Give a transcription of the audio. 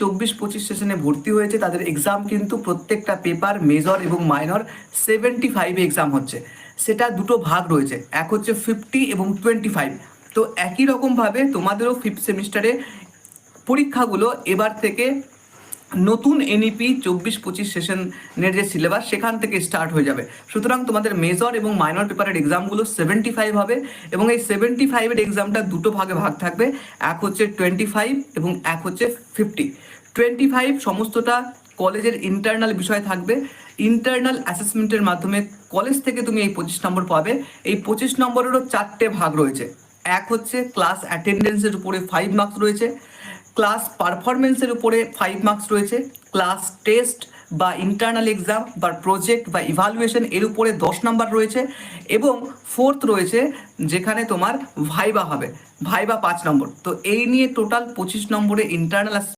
24-25 সেশনে ভর্তি হয়েছে তাদের এক্সাম কিন্তু প্রত্যেকটা পেপার মেজর এবং মাইনর 75 এক্সাম হচ্ছে। সেটা দুটো ভাগ রয়েছে, এক হচ্ছে 50 এবং 25। তো একই রকমভাবে তোমাদেরও ফিফথ সেমিস্টারে পরীক্ষাগুলো এবার থেকে নতুন এনইপি 24-25 সেশনের যে সিলেবাস সেখান থেকে স্টার্ট হয়ে যাবে। সুতরাং তোমাদের মেজর এবং মাইনর পেপারের এক্সামগুলো 75 হবে এবং এই 75-এর এক্সামটা দুটো ভাগে ভাগ থাকবে, এক হচ্ছে 25 এবং এক হচ্ছে 50। 25 সমস্তটা কলেজের ইন্টারনাল বিষয় থাকবে। ইন্টারনাল অ্যাসেসমেন্টের মাধ্যমে কলেজ থেকে তুমি এই 25 নম্বর পাবে। এই 25 নম্বরেরও চারটে ভাগ রয়েছে। এক হচ্ছে ক্লাস অ্যাটেন্ডেন্সের উপরে 5 মার্কস রয়েছে, ক্লাস পারফরমেন্সের উপরে 5 মার্কস রয়েছে, ক্লাস টেস্ট বা ইন্টারনাল এক্সাম বা প্রজেক্ট বা ইভালুয়েশন এর উপরে 10 নাম্বার রয়েছে, এবং ফোর্থ রয়েছে যেখানে তোমার ভাইবা হবে, ভাইবা 5 নম্বর। তো এই নিয়ে টোটাল 25 নম্বরে ইন্টারনাল